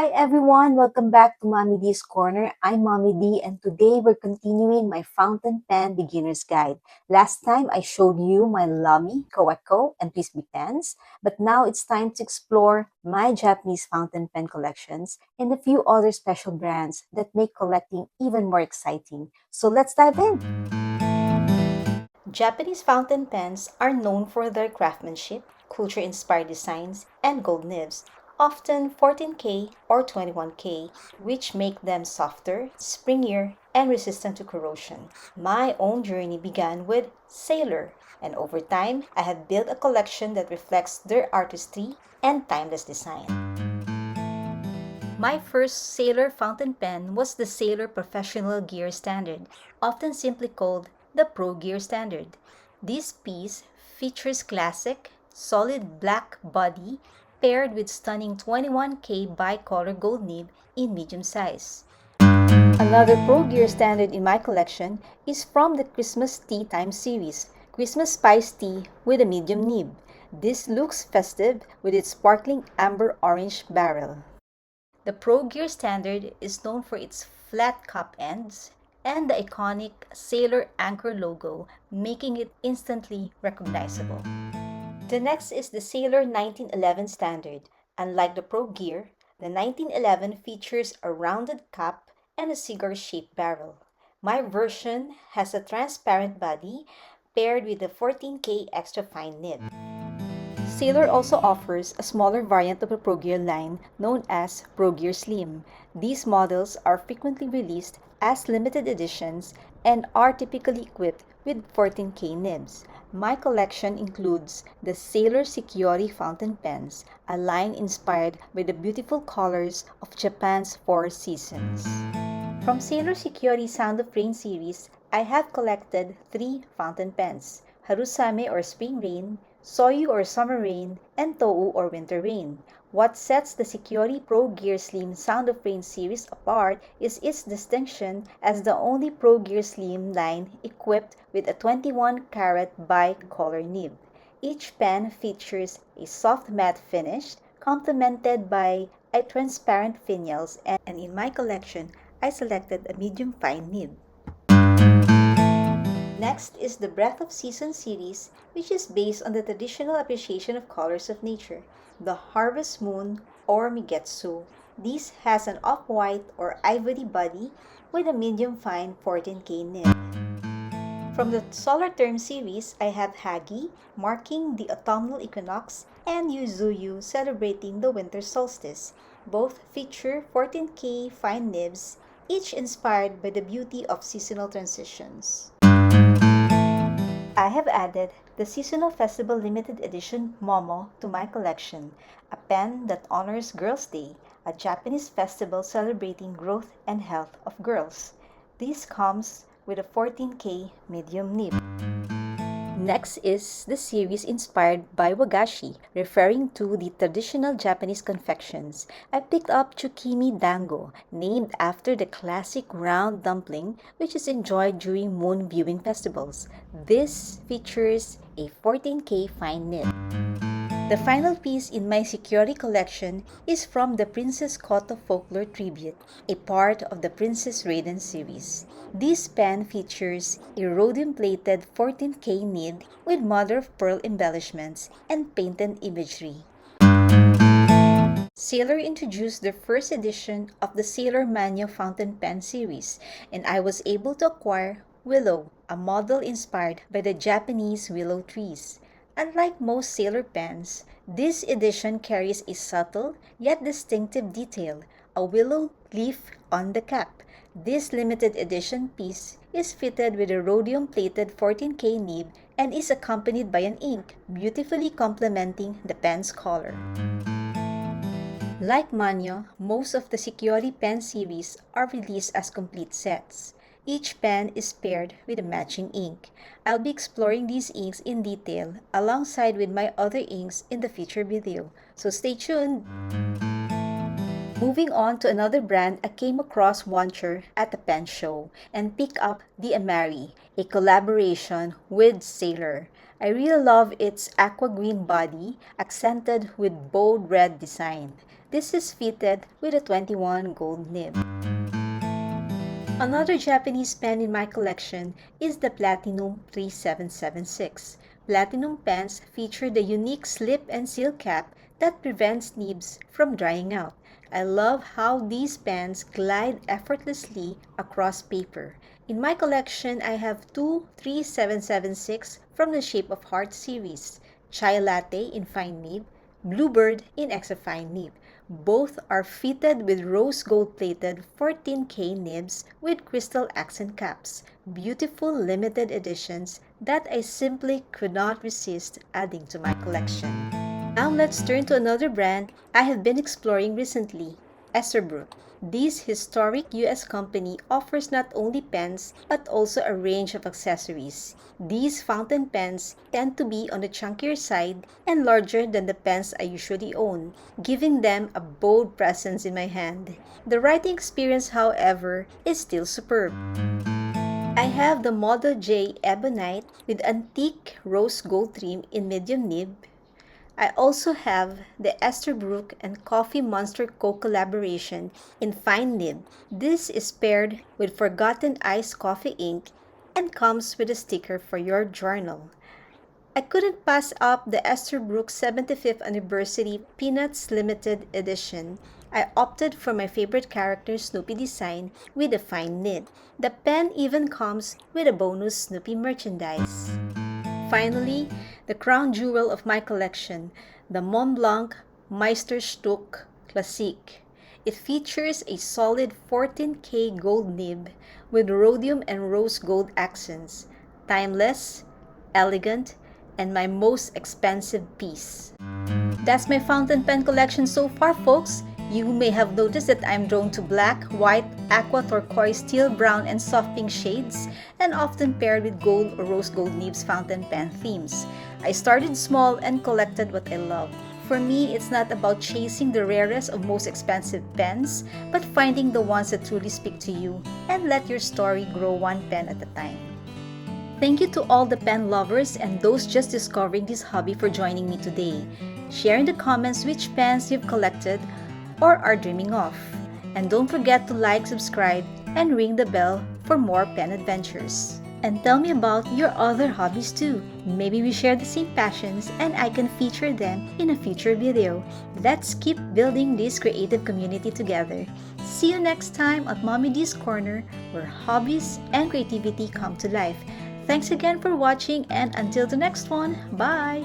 Hi everyone, welcome back to Mommy D's Corner. I'm Mommy D and today we're continuing my fountain pen beginner's guide. Last time I showed you my Lamy, Kaweco, and Frisbee pens, but now it's time to explore my Japanese fountain pen collections and a few other special brands that make collecting even more exciting. So let's dive in! Japanese fountain pens are known for their craftsmanship, culture-inspired designs, and gold nibs, often 14K or 21K, which make them softer, springier, and resistant to corrosion. My own journey began with Sailor, and over time, I have built a collection that reflects their artistry and timeless design. My first Sailor fountain pen was the Sailor Professional Gear Standard, often simply called the Pro Gear Standard. This piece features classic, solid black body paired with stunning 21K bicolor gold nib in medium size. Another Pro Gear Standard in my collection is from the Christmas Tea Time series, Christmas Spice Tea with a medium nib. This looks festive with its sparkling amber orange barrel. The Pro Gear Standard is known for its flat cup ends and the iconic Sailor Anchor logo, making it instantly recognizable. The next is the Sailor 1911 Standard. Unlike the Pro Gear, the 1911 features a rounded cap and a cigar-shaped barrel. My version has a transparent body paired with a 14K extra fine nib. Sailor also offers a smaller variant of the Pro Gear line known as Pro Gear Slim. These models are frequently released as limited editions and are typically equipped with 14K nibs. My collection includes the Sailor Security fountain pens, a line inspired by the beautiful colors of Japan's four seasons. From Sailor Security Sound of Rain series, I have collected 3 fountain pens, Harusame or Spring Rain, Soyu or Summer Rain, and Tou or Winter Rain. What sets the Security Pro Gear Slim Sound of Rain series apart is its distinction as the only Pro Gear Slim line equipped with a 21-karat bicolor nib. Each pen features a soft matte finish complemented by a transparent finials, and in my collection, I selected a medium fine nib. Next is the Breath of Season series, which is based on the traditional appreciation of colors of nature, the Harvest Moon or Migetsu. This has an off-white or ivory body with a medium fine 14K nib. From the Solar Term series, I have Hagi, marking the autumnal equinox, and Yuzuyu, celebrating the winter solstice. Both feature 14K fine nibs, each inspired by the beauty of seasonal transitions. I have added the Seasonal Festival Limited Edition Momo to my collection, a pen that honors Girls' Day, a Japanese festival celebrating growth and health of girls. This comes with a 14K medium nib. Next is the series inspired by wagashi, referring to the traditional Japanese confections. I picked up Tsukimi Dango, named after the classic round dumpling which is enjoyed during moon viewing festivals. This features a 14K fine nib. The final piece in my Security collection is from the Princess Koto Folklore Tribute, a part of the Princess Raiden series. This pen features a rhodium-plated 14K nib with mother-of-pearl embellishments and painted imagery. Sailor introduced the first edition of the Sailor Mania fountain pen series, and I was able to acquire Willow, a model inspired by the Japanese willow trees. Unlike most Sailor pens, this edition carries a subtle yet distinctive detail, a willow leaf on the cap. This limited edition piece is fitted with a rhodium-plated 14K nib and is accompanied by an ink, beautifully complementing the pen's color. Like Manyo, most of the Security pen series are released as complete sets. Each pen is paired with a matching ink. I'll be exploring these inks in detail alongside with my other inks in the future video, so stay tuned! Moving on to another brand, I came across Woncher at the pen show and picked up the Amari, a collaboration with Sailor. I really love its aqua green body accented with bold red design. This is fitted with a 21 gold nib. Another Japanese pen in my collection is the Platinum 3776. Platinum pens feature the unique slip and seal cap that prevents nibs from drying out. I love how these pens glide effortlessly across paper. In my collection, I have two 3776 from the Shape of Heart series, Chai Latte in fine nib, Bluebird in extra fine nib. Both are fitted with rose gold plated 14K nibs with crystal accent caps. Beautiful limited editions that I simply could not resist adding to my collection. Now let's turn to another brand I have been exploring recently, Esterbrook. This historic US company offers not only pens but also a range of accessories. These fountain pens tend to be on the chunkier side and larger than the pens I usually own, giving them a bold presence in my hand. The writing experience, however, is still superb. I have the Model J Ebonite with antique rose gold trim in medium nib. I also have the Esterbrook and Coffee Monster Co collaboration in fine nib. This is paired with Forgotten Ice coffee ink and comes with a sticker for your journal. I couldn't pass up the Esterbrook 75th Anniversary Peanuts Limited Edition. I opted for my favorite character Snoopy design with a fine nib. The pen even comes with a bonus Snoopy merchandise. Finally, the crown jewel of my collection, the Montblanc Meisterstück Classique. It features a solid 14K gold nib with rhodium and rose gold accents. Timeless, elegant, and my most expensive piece. That's my fountain pen collection so far, folks. You may have noticed that I'm drawn to black, white, aqua turquoise, teal brown, and soft pink shades, and often paired with gold or rose gold nibs fountain pen themes. I started small and collected what I love. For me, it's not about chasing the rarest or most expensive pens, but finding the ones that truly speak to you and let your story grow one pen at a time. Thank you to all the pen lovers and those just discovering this hobby for joining me today. Share in the comments which pens you've collected or are dreaming of. And don't forget to like, subscribe, and ring the bell for more pen adventures. And tell me about your other hobbies too. Maybe we share the same passions and I can feature them in a future video. Let's keep building this creative community together. See you next time at Mommy D's Corner, where hobbies and creativity come to life. Thanks again for watching, and until the next one, bye!